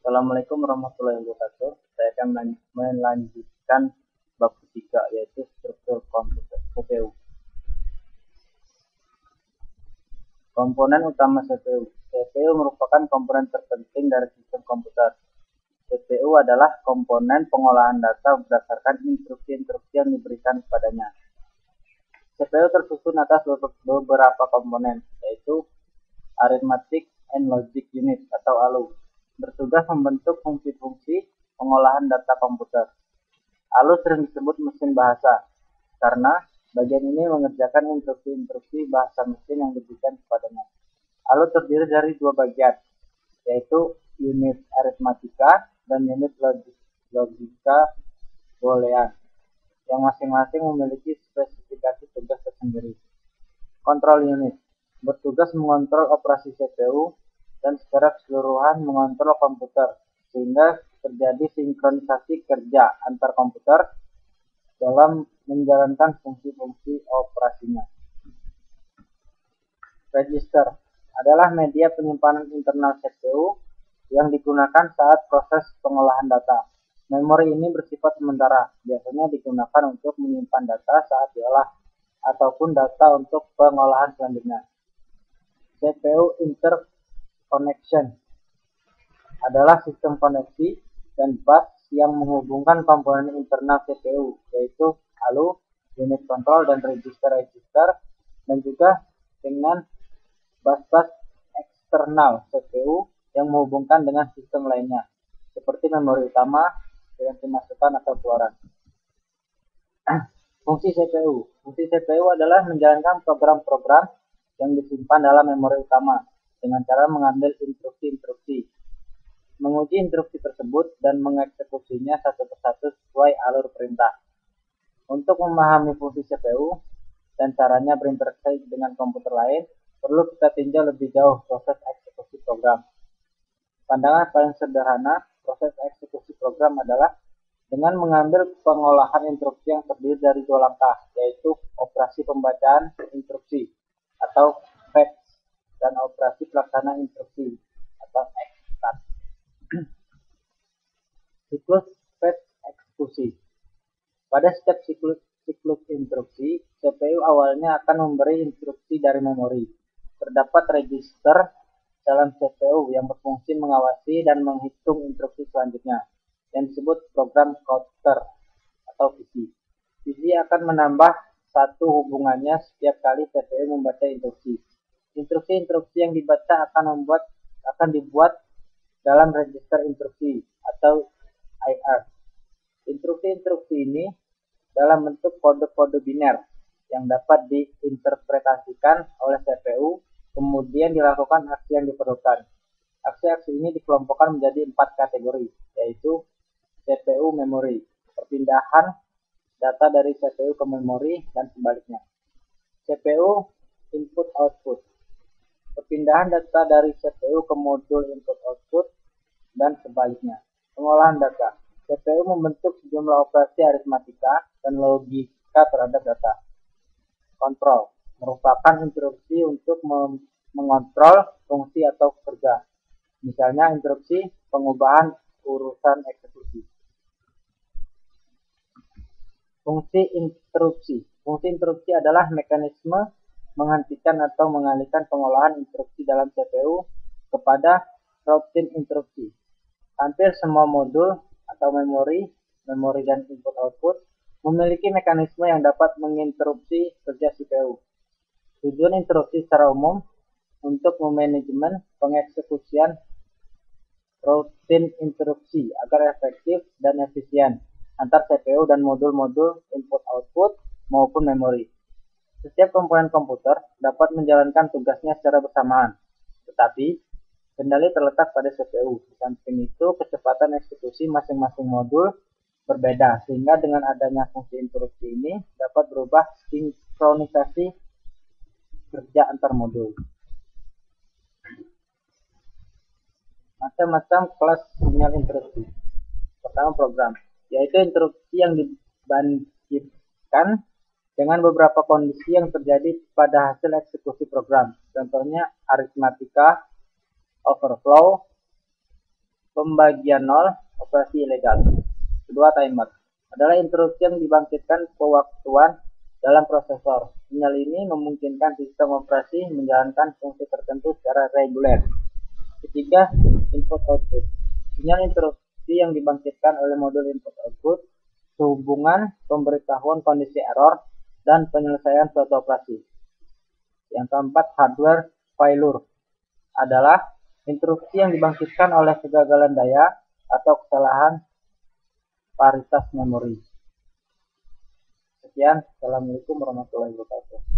Assalamualaikum warahmatullahi wabarakatuh. Saya akan melanjutkan bab ketiga, yaitu struktur komputer CPU. Komponen utama CPU. CPU merupakan komponen terpenting dari sistem komputer. CPU adalah komponen pengolahan data berdasarkan instruksi-instruksi yang diberikan kepadanya. CPU tersusun atas beberapa komponen, yaitu Arithmetic and Logic Unit atau ALU, bertugas membentuk fungsi-fungsi pengolahan data komputer. ALU sering disebut mesin bahasa, karena bagian ini mengerjakan instruksi-instruksi bahasa mesin yang diberikan kepadanya. ALU terdiri dari dua bagian, yaitu unit aritmatika dan unit logika boolean, yang masing-masing memiliki spesifikasi tugas tersendiri. Kontrol unit bertugas mengontrol operasi CPU dan secara keseluruhan mengontrol komputer, sehingga terjadi sinkronisasi kerja antar komputer dalam menjalankan fungsi-fungsi operasinya. Register adalah media penyimpanan internal CPU yang digunakan saat proses pengolahan data. Memori ini bersifat sementara, biasanya digunakan untuk menyimpan data saat diolah ataupun data untuk pengolahan selanjutnya. CPU interconnection adalah sistem koneksi dan bus yang menghubungkan komponen internal CPU, yaitu ALU, unit control, dan register-register, dan juga dengan bus-bus eksternal CPU yang menghubungkan dengan sistem lainnya, seperti memori utama dengan pemasukan atau keluaran. Fungsi CPU. Fungsi CPU adalah menjalankan program-program yang disimpan dalam memori utama dengan cara mengambil instruksi-instruksi, menguji instruksi tersebut, dan mengeksekusinya satu persatu sesuai alur perintah. Untuk memahami fungsi CPU dan caranya berinteraksi dengan komputer lain, perlu kita tinjau lebih jauh proses eksekusi program. Pandangan paling sederhana, proses eksekusi program adalah dengan mengambil pengolahan instruksi yang terdiri dari dua langkah, yaitu operasi pembacaan instruksi atau fetch dan operasi pelaksana instruksi atau execute. Siklus fetch eksekusi. Pada setiap siklus instruksi, CPU awalnya akan memberi instruksi dari memori. Terdapat register dalam CPU yang berfungsi mengawasi dan menghitung instruksi selanjutnya, yang disebut program counter atau PC. PC akan menambah satu hubungannya setiap kali CPU membaca instruksi. Instruksi-instruksi yang dibaca akan dibuat dalam register instruksi atau IR. Instruksi-instruksi ini dalam bentuk kode-kode biner yang dapat diinterpretasikan oleh CPU, kemudian dilakukan aksi yang diperlukan. Aksi-aksi ini dikelompokkan menjadi 4 kategori, yaitu CPU memori, perpindahan data dari CPU ke memori dan sebaliknya. CPU input output, perpindahan data dari CPU ke modul input output dan sebaliknya. Pengolahan data, CPU membentuk sejumlah operasi aritmatika dan logika terhadap data. Kontrol merupakan instruksi untuk mengontrol fungsi atau kerja, misalnya instruksi pengubahan urusan eksekusi. Fungsi interupsi. Fungsi interupsi adalah mekanisme menghentikan atau mengalihkan pengolahan instruksi dalam CPU kepada routine interupsi. Hampir semua modul atau memori dan input-output memiliki mekanisme yang dapat menginterupsi kerja CPU. Tujuan interupsi secara umum untuk memanajemen pengeksekusian routine interupsi agar efektif dan efisien antar CPU dan modul-modul input-output maupun memori. Setiap komponen komputer dapat menjalankan tugasnya secara bersamaan, tetapi kendali terletak pada CPU. Di samping itu, kecepatan eksekusi masing-masing modul berbeda, sehingga dengan adanya fungsi interupsi ini dapat berubah sinkronisasi kerja antar modul. Macam-macam kelas sinyal interupsi. Pertama, program, yaitu interupsi yang dibangkitkan dengan beberapa kondisi yang terjadi pada hasil eksekusi program. Contohnya aritmatika overflow, pembagian 0 operasi ilegal. Kedua, timer adalah interupsi yang dibangkitkan pewaktuan dalam prosesor. Sinyal ini memungkinkan sistem operasi menjalankan fungsi tertentu secara reguler. Ketiga, input-output. Sinyal interupsi yang dibangkitkan oleh modul input-output sehubungan pemberitahuan kondisi error dan penyelesaian suatu operasi. Yang keempat, hardware failure adalah interupsi yang dibangkitkan oleh kegagalan daya atau kesalahan paritas memori. Sekian, assalamualaikum warahmatullahi wabarakatuh.